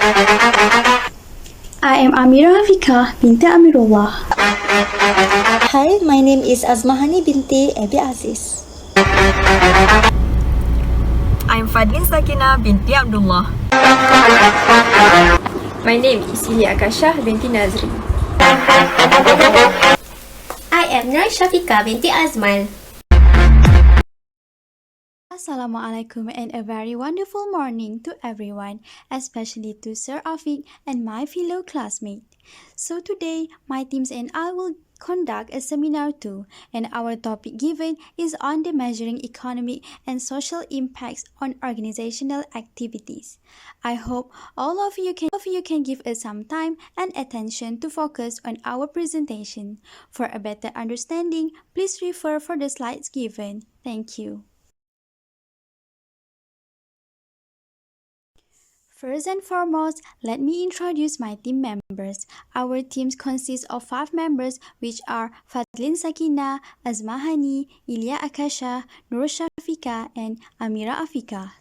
I am Amira Hafika binti Amirullah. Hi, my name is Azmahani binti Abi Aziz. I'm Fadlin Sakina binti Abdullah. My name is Ilya Akasha binti Nazri. I am Nur Shafika binti Azmal. Assalamualaikum and a very wonderful morning to everyone, especially to Sir Afiq and my fellow classmates. So today, my teams and I will conduct a seminar too, and our topic given is on the measuring economic and social impacts on organizational activities. I hope all of you can give us some time and attention to focus on our presentation. For a better understanding, please refer for the slides given. Thank you. First and foremost, let me introduce my team members. Our team consists of 5 members, which are Fadlin Sakina, Azmahani, Ilya Akasha, Nur Shafika, and Amira Afika.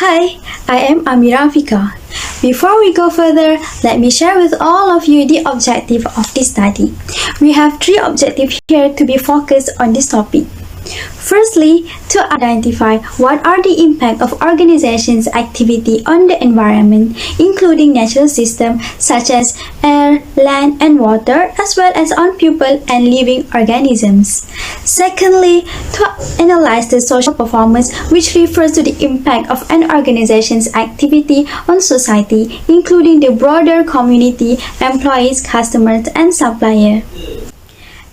Hi, I am Amira Afika. Before we go further, let me share with all of you the objective of this study. We have 3 objectives here to be focused on this topic. Firstly, to identify what are the impact of organizations' activity on the environment, including natural systems such as air, land, and water, as well as on people and living organisms. Secondly, to analyze the social performance, which refers to the impact of an organization's activity on society, including the broader community, employees, customers, and suppliers.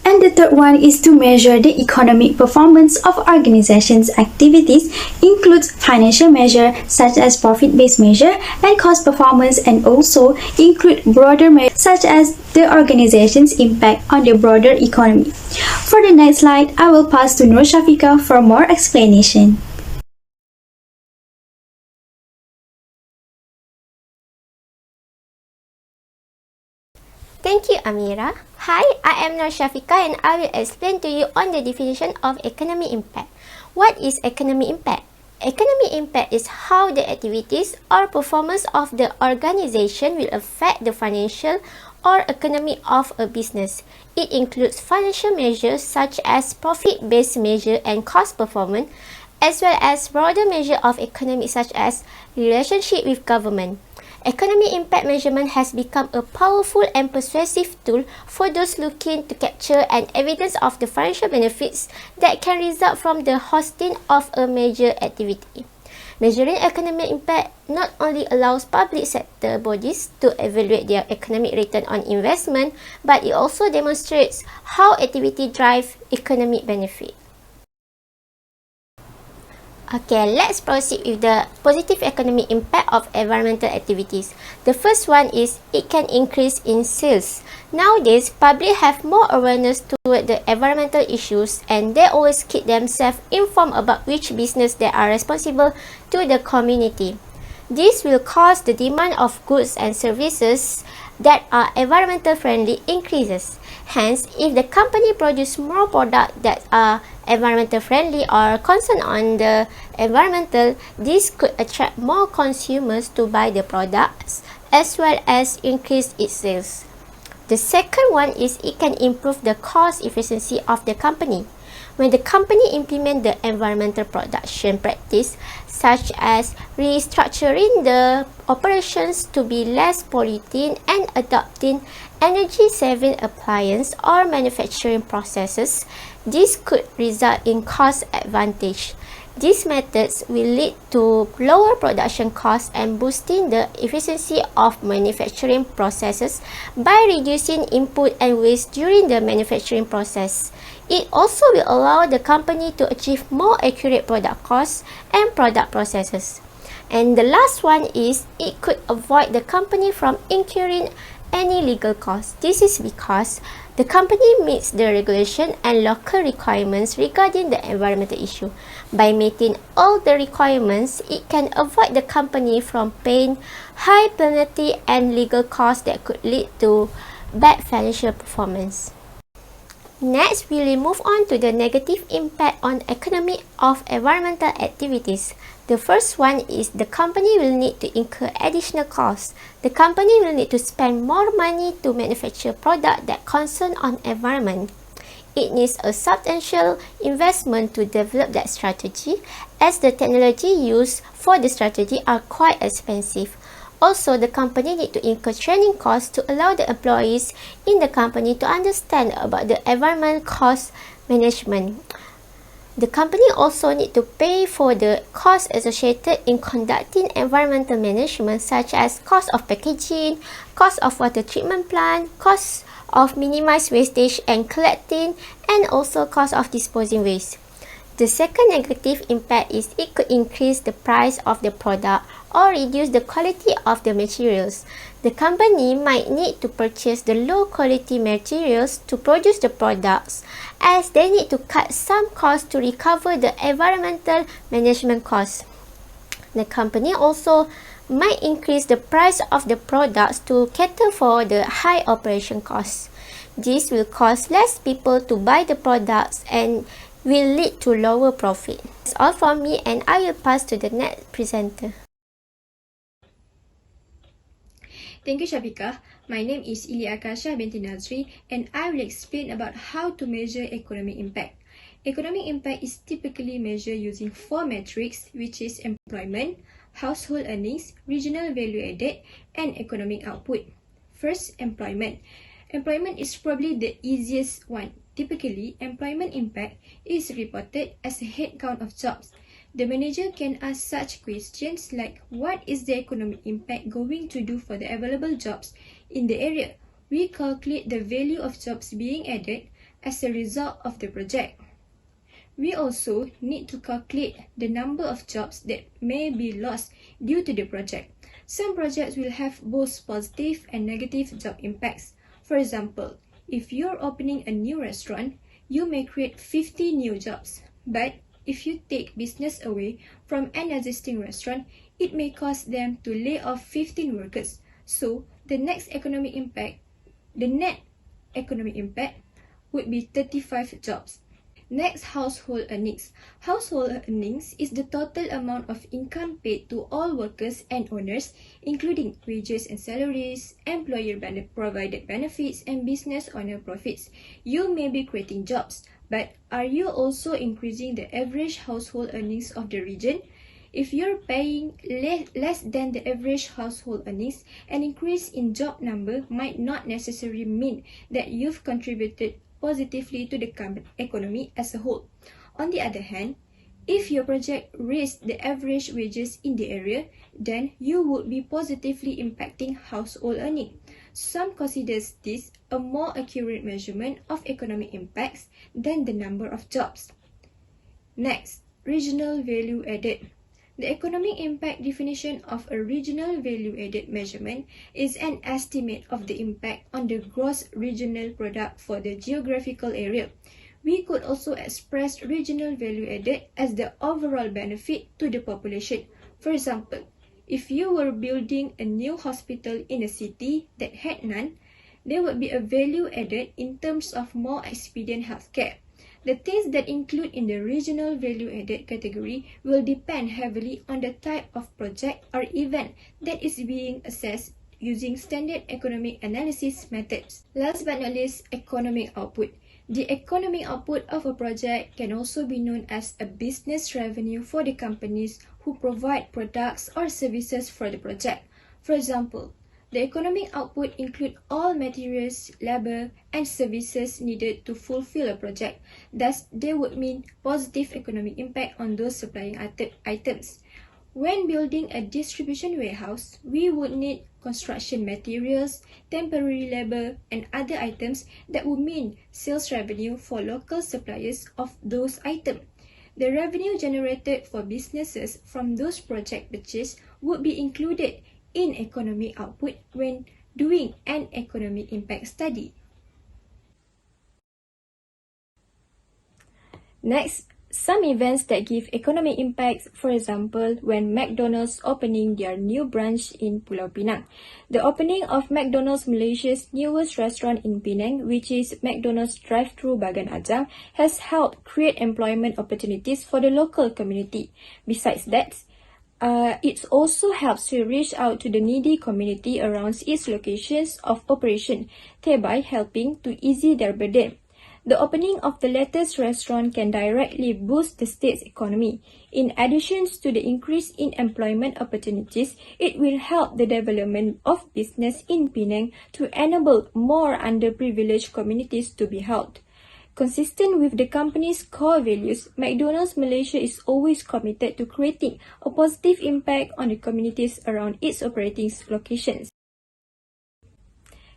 And the third one is to measure the economic performance of organizations' activities, includes financial measures such as profit-based measure and cost performance, and also include broader measures such as the organization's impact on the broader economy. For the next slide, I will pass to Nur Shafika for more explanation. Thank you, Amira. Hi, I am Nur Shafika and I will explain to you on the definition of economic impact. What is economic impact? Economic impact is how the activities or performance of the organization will affect the financial or economy of a business. It includes financial measures such as profit-based measure and cost performance, as well as broader measure of economic such as relationship with government. Economic impact measurement has become a powerful and persuasive tool for those looking to capture an evidence of the financial benefits that can result from the hosting of a major activity. Measuring economic impact not only allows public sector bodies to evaluate their economic return on investment, but it also demonstrates how activity drives economic benefit. Okay, let's proceed with the positive economic impact of environmental activities. The first one is it can increase in sales. Nowadays, public have more awareness toward the environmental issues and they always keep themselves informed about which business they are responsible to the community. This will cause the demand of goods and services that are environmental friendly increases. Hence, if the company produce more products that are environmental friendly or concerned on the environmental, this could attract more consumers to buy the products as well as increase its sales. The second one is it can improve the cost efficiency of the company. When the company implement the environmental production practice, such as restructuring the operations to be less polluting and adopting energy-saving appliance or manufacturing processes, this could result in cost advantage. These methods will lead to lower production costs and boosting the efficiency of manufacturing processes by reducing input and waste during the manufacturing process. It also will allow the company to achieve more accurate product costs and product processes. And the last one is it could avoid the company from incurring any legal costs. This is because the company meets the regulation and local requirements regarding the environmental issue. By meeting all the requirements, it can avoid the company from paying high penalty and legal costs that could lead to bad financial performance. Next, we will move on to the negative impact on economy of environmental activities. The first one is the company will need to incur additional costs. The company will need to spend more money to manufacture products that concern on environment. It needs a substantial investment to develop that strategy, as the technology used for the strategy are quite expensive. Also, the company need to incur training costs to allow the employees in the company to understand about the environment cost management. The company also need to pay for the costs associated in conducting environmental management, such as cost of packaging, cost of water treatment plant, cost of minimize wastage and collecting, and also cost of disposing waste. The second negative impact is it could increase the price of the product or reduce the quality of the materials. The company might need to purchase the low quality materials to produce the products, as they need to cut some costs to recover the environmental management costs. The company also might increase the price of the products to cater for the high operation costs. This will cause less people to buy the products and will lead to lower profit. That's all from me, and I will pass to the next presenter. Thank you, Syafiqah. My name is Ilia Akasha binti Nazri, and I will explain about how to measure economic impact. Economic impact is typically measured using 4 metrics, which is employment, household earnings, regional value added, and economic output. First, employment. Employment is probably the easiest one. Typically, employment impact is reported as a head count of jobs. The manager can ask such questions like, what is the economic impact going to do for the available jobs in the area? We calculate the value of jobs being added as a result of the project. We also need to calculate the number of jobs that may be lost due to the project. Some projects will have both positive and negative job impacts. For example, if you're opening a new restaurant, you may create 50 new jobs. But if you take business away from an existing restaurant, it may cause them to lay off 15 workers. So, the net economic impact would be 35 jobs. Next, household earnings. Household earnings is the total amount of income paid to all workers and owners, including wages and salaries, employer-provided benefits, and business owner profits. You may be creating jobs, but are you also increasing the average household earnings of the region? If you're paying less than the average household earnings, an increase in job number might not necessarily mean that you've contributed positively to the economy as a whole. On the other hand, if your project raised the average wages in the area, then you would be positively impacting household earning. Some consider this a more accurate measurement of economic impacts than the number of jobs. Next, regional value added. The economic impact definition of a regional value added measurement is an estimate of the impact on the gross regional product for the geographical area. We could also express regional value added as the overall benefit to the population. For example, if you were building a new hospital in a city that had none, there would be a value added in terms of more expedient healthcare. The things that include in the regional value added category will depend heavily on the type of project or event that is being assessed using standard economic analysis methods. Last but not least, economic output. The economic output of a project can also be known as a business revenue for the companies who provide products or services for the project. For example, the economic output includes all materials, labor, and services needed to fulfill a project. Thus, they would mean positive economic impact on those supplying items. When building a distribution warehouse, we would need construction materials, temporary labor, and other items that would mean sales revenue for local suppliers of those items. The revenue generated for businesses from those project purchases would be included in economic output when doing an economic impact study. Next, Some events that give economic impacts, for example, when McDonald's opening their new branch in Pulau Pinang. The opening of McDonald's Malaysia's newest restaurant in Penang, which is McDonald's Drive-Thru Bagan Ajang, has helped create employment opportunities for the local community. Besides that, it also helps to reach out to the needy community around its locations of operation, thereby helping to ease their burden. The opening of the latest restaurant can directly boost the state's economy. In addition to the increase in employment opportunities, it will help the development of business in Penang to enable more underprivileged communities to be helped. Consistent with the company's core values, McDonald's Malaysia is always committed to creating a positive impact on the communities around its operating locations.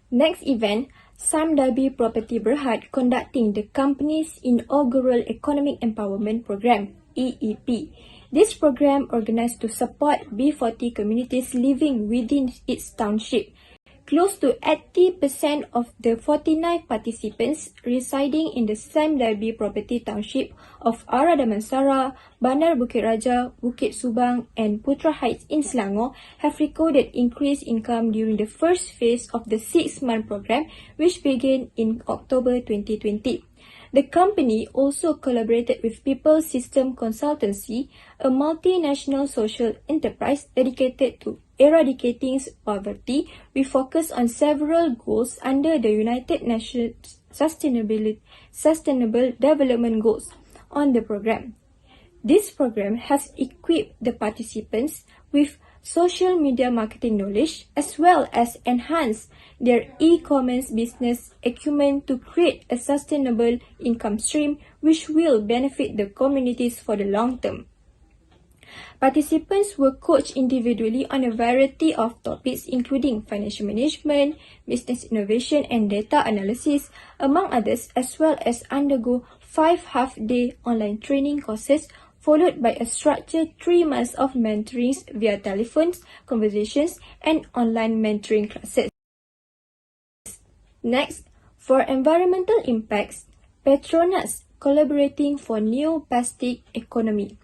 Next event, Sam Darby Property Berhad conducting the company's inaugural Economic Empowerment Program, EEP. This program organized to support B40 communities living within its township. Close to 80% of the 49 participants residing in the Sam Darby Property Township of Ara Damansara, Bandar Bukit Raja, Bukit Subang and Putra Heights in Selangor have recorded increased income during the first phase of the 6-month program, which began in October 2020. The company also collaborated with People System Consultancy, a multinational social enterprise dedicated to eradicating poverty. We focus on several goals under the United Nations Sustainable Development Goals on the program. This program has equipped the participants with social media marketing knowledge as well as enhance their e-commerce business acumen to create a sustainable income stream which will benefit the communities for the long term. Participants were coached individually on a variety of topics including financial management, business innovation and data analysis, among others, as well as undergo 5 half-day online training courses followed by a structured 3 months of mentoring via telephones, conversations, and online mentoring classes. Next, for environmental impacts, Petronas collaborating for new plastic economy.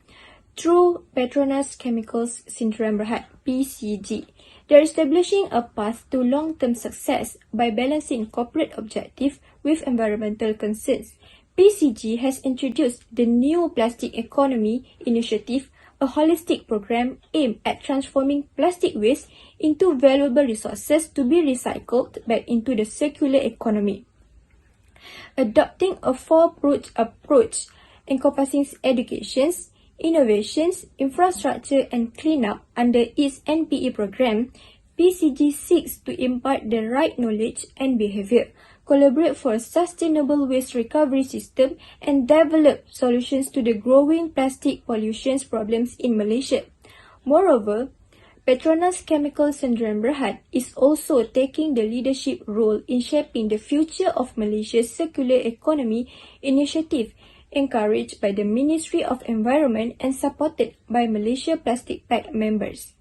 Through Petronas Chemicals Sdn Bhd (PCG), they are establishing a path to long-term success by balancing corporate objectives with environmental concerns. PCG has introduced the New Plastic Economy Initiative, a holistic program aimed at transforming plastic waste into valuable resources to be recycled back into the circular economy. Adopting a four-pronged approach encompassing educations, innovations, infrastructure and cleanup under its NPE program, PCG seeks to impart the right knowledge and behavior, collaborate for a sustainable waste recovery system, and develop solutions to the growing plastic pollution problems in Malaysia. Moreover, Petronas Chemicals Sdn Bhd is also taking the leadership role in shaping the future of Malaysia's circular economy initiative, encouraged by the Ministry of Environment and supported by Malaysia Plastic Pact members.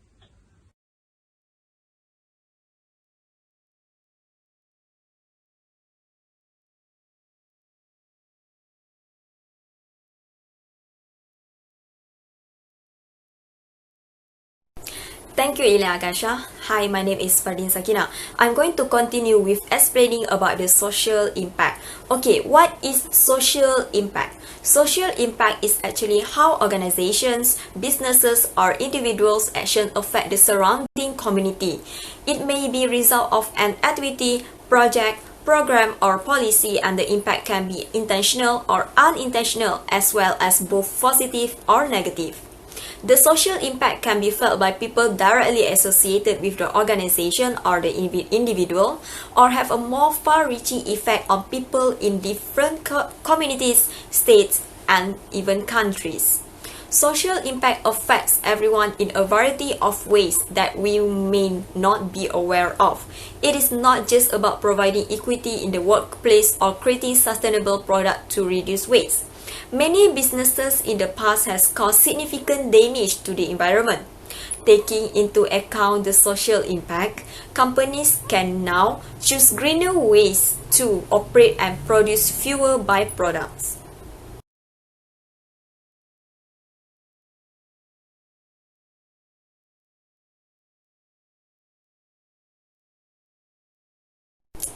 Thank you, Ilya Akasha. Hi, my name is Fardin Sakina. I'm going to continue with explaining about the social impact. Okay, what is social impact? Social impact is actually how organizations, businesses, or individuals' actions affect the surrounding community. It may be result of an activity, project, program, or policy, and the impact can be intentional or unintentional, as well as both positive or negative. The social impact can be felt by people directly associated with the organization or the individual, or have a more far-reaching effect on people in different communities, states, and even countries. Social impact affects everyone in a variety of ways that we may not be aware of. It is not just about providing equity in the workplace or creating sustainable products to reduce waste. Many businesses in the past has caused significant damage to the environment. Taking into account the social impact, companies can now choose greener ways to operate and produce fewer byproducts.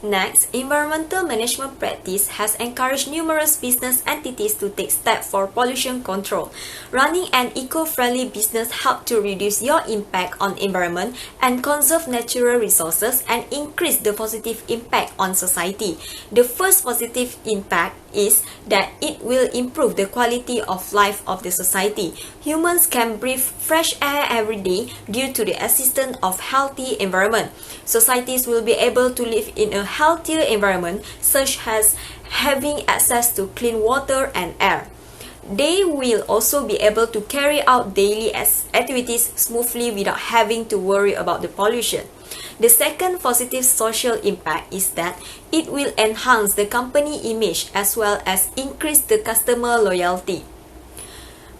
Next, environmental management practice has encouraged numerous business entities to take steps for pollution control. Running an eco-friendly business helps to reduce your impact on environment and conserve natural resources and increase the positive impact on society. The first positive impact is that it will improve the quality of life of the society. Humans can breathe fresh air every day due to the existence of healthy environment. Societies will be able to live in a healthier environment, such as having access to clean water and air. They will also be able to carry out daily activities smoothly without having to worry about the pollution. The second positive social impact is that it will enhance the company image as well as increase the customer loyalty.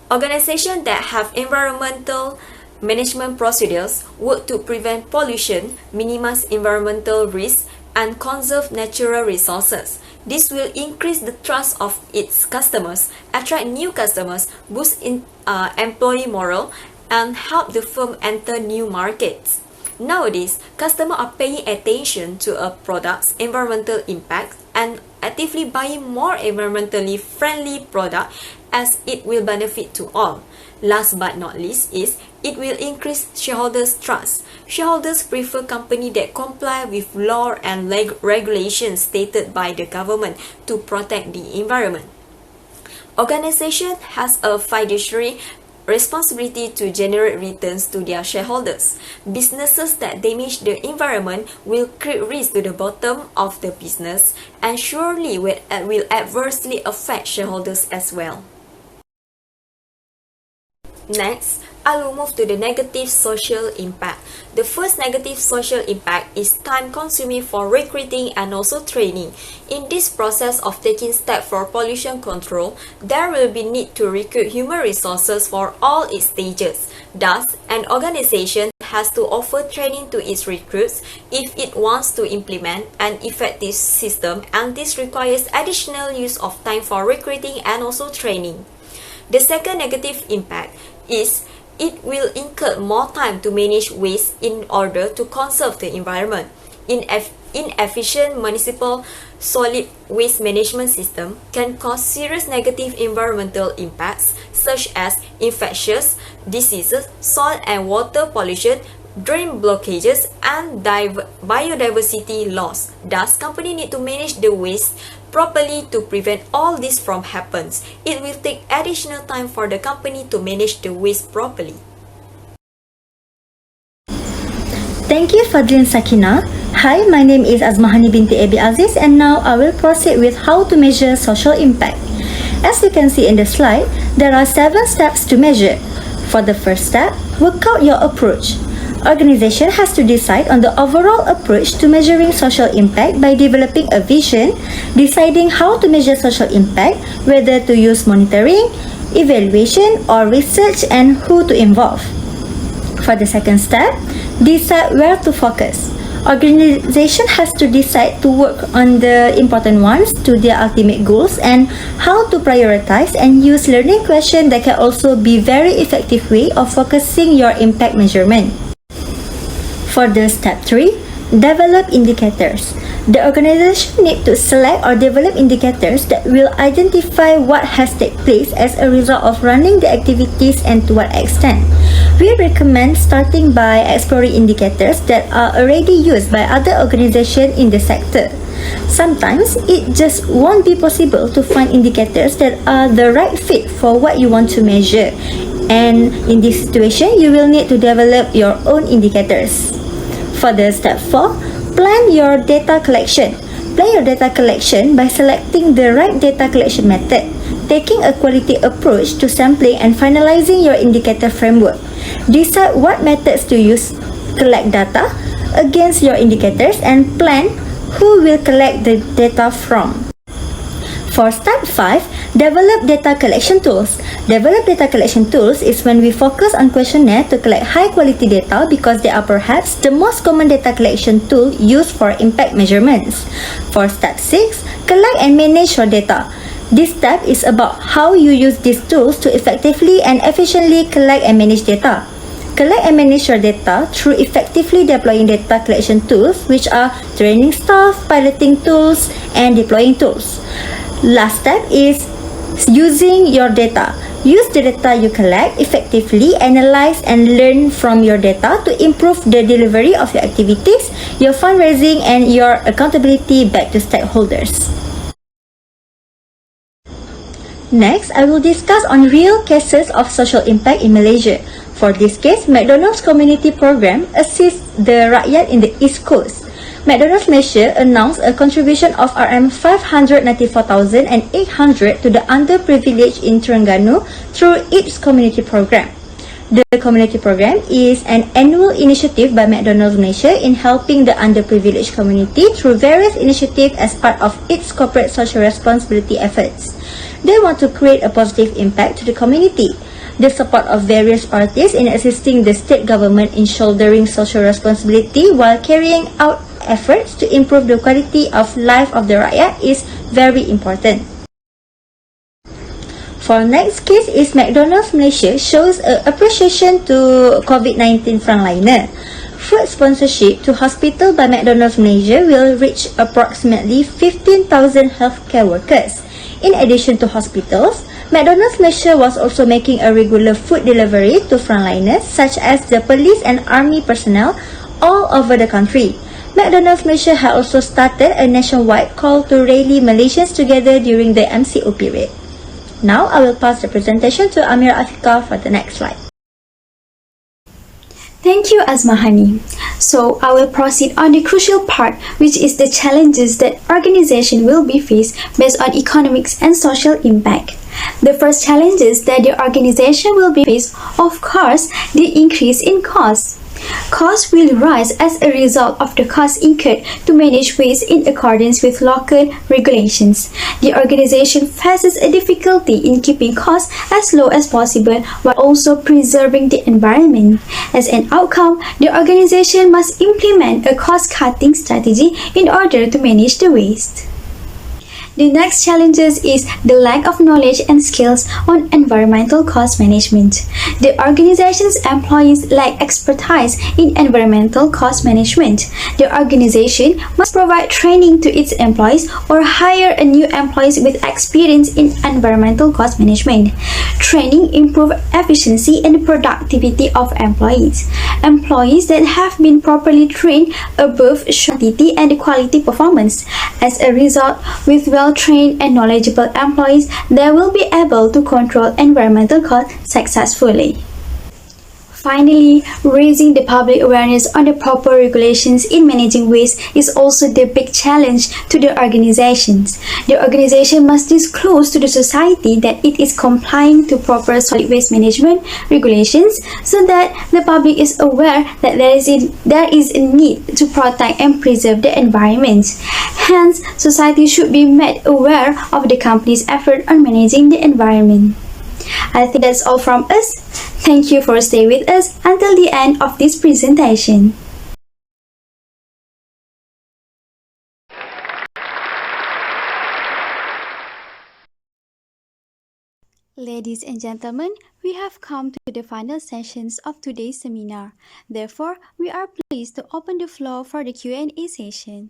Organizations that have environmental management procedures work to prevent pollution, minimize environmental risks, and conserve natural resources. This will increase the trust of its customers, attract new customers, boost employee morale, and help the firm enter new markets. Nowadays, customers are paying attention to a product's environmental impact and actively buying more environmentally friendly product as it will benefit to all. Last but not least is it will increase shareholders' trust. Shareholders prefer companies that comply with law and regulations stated by the government to protect the environment. Organization has a fiduciary responsibility to generate returns to their shareholders. Businesses that damage the environment will create risk to the bottom of the business and surely will adversely affect shareholders as well. Next, I will move to the negative social impact. The first negative social impact is time consuming for recruiting and also training. In this process of taking steps for pollution control, there will be need to recruit human resources for all its stages. Thus, an organization has to offer training to its recruits if it wants to implement an effective system, and this requires additional use of time for recruiting and also training. The second negative impact is it will incur more time to manage waste in order to conserve the environment. Inefficient municipal solid waste management system can cause serious negative environmental impacts such as infectious diseases, soil and water pollution, drain blockages, and biodiversity loss. Thus, companies need to manage the waste properly to prevent all this from happens. It will take additional time for the company to manage the waste properly. Thank you, Fadlin Sakina. Hi, my name is Azmahani binti Abi Aziz, and now I will proceed with how to measure social impact. As you can see in the slide, there are 7 steps to measure. For the first step, work out your approach. Organization has to decide on the overall approach to measuring social impact by developing a vision, deciding how to measure social impact, whether to use monitoring, evaluation, or research, and who to involve. For the second step, decide where to focus. Organization has to decide to work on the important ones to their ultimate goals and how to prioritize and use learning questions that can also be very effective way of focusing your impact measurement. For the step 3, develop indicators. The organization needs to select or develop indicators that will identify what has taken place as a result of running the activities and to what extent. We recommend starting by exploring indicators that are already used by other organizations in the sector. Sometimes it just won't be possible to find indicators that are the right fit for what you want to measure. And in this situation, you will need to develop your own indicators. For the step 4, plan your data collection. Plan your data collection by selecting the right data collection method, taking a quality approach to sampling and finalizing your indicator framework. Decide what methods to use collect data against your indicators and plan who will collect the data from. For step 5, develop data collection tools. Develop data collection tools is when we focus on questionnaire to collect high quality data because they are perhaps the most common data collection tool used for impact measurements. For step 6, collect and manage your data. This step is about how you use these tools to effectively and efficiently collect and manage data. Collect and manage your data through effectively deploying data collection tools, which are training staff, piloting tools, and deploying tools. Last step is using your data. Use the data you collect effectively, analyze and learn from your data to improve the delivery of your activities, your fundraising, and your accountability back to stakeholders. Next, I will discuss on real cases of social impact in Malaysia. For this case, McDonald's Community Program assists the rakyat in the East Coast. McDonald's Malaysia announced a contribution of RM594,800 to the underprivileged in Terengganu through its community program. The community program is an annual initiative by McDonald's Malaysia in helping the underprivileged community through various initiatives as part of its corporate social responsibility efforts. They want to create a positive impact to the community. The support of various parties in assisting the state government in shouldering social responsibility while carrying out efforts to improve the quality of life of the rakyat is very important. For next case is McDonald's Malaysia shows appreciation to COVID-19 frontliner. Food sponsorship to hospital by McDonald's Malaysia will reach approximately 15,000 healthcare workers. In addition to hospitals, McDonald's Malaysia was also making a regular food delivery to frontliners such as the police and army personnel all over the country. McDonald's Malaysia had also started a nationwide call to rally Malaysians together during the MCO period. Now, I will pass the presentation to Amira Afika for the next slide. Thank you, Azmahani. So, I will proceed on the crucial part, which is the challenges that organization will be faced based on economics and social impact. The first challenge is that the organization will be faced, of course, the increase in costs. Costs will rise as a result of the costs incurred to manage waste in accordance with local regulations. The organization faces a difficulty in keeping costs as low as possible while also preserving the environment. As an outcome, the organization must implement a cost-cutting strategy in order to manage the waste. The next challenge is the lack of knowledge and skills on environmental cost management. The organization's employees lack expertise in environmental cost management. The organization must provide training to its employees or hire a new employees with experience in environmental cost management. Training improves efficiency and productivity of employees. Employees that have been properly trained above quantity and quality performance. As a result, with well-trained and knowledgeable employees, they will be able to control environmental costs successfully. Finally, raising the public awareness on the proper regulations in managing waste is also the big challenge to the organizations. The organization must disclose to the society that it is complying to proper solid waste management regulations so that the public is aware that there is a need to protect and preserve the environment. Hence, society should be made aware of the company's effort on managing the environment. I think that's all from us. Thank you for staying with us until the end of this presentation. Ladies and gentlemen, we have come to the final sessions of today's seminar. Therefore, we are pleased to open the floor for the Q&A session.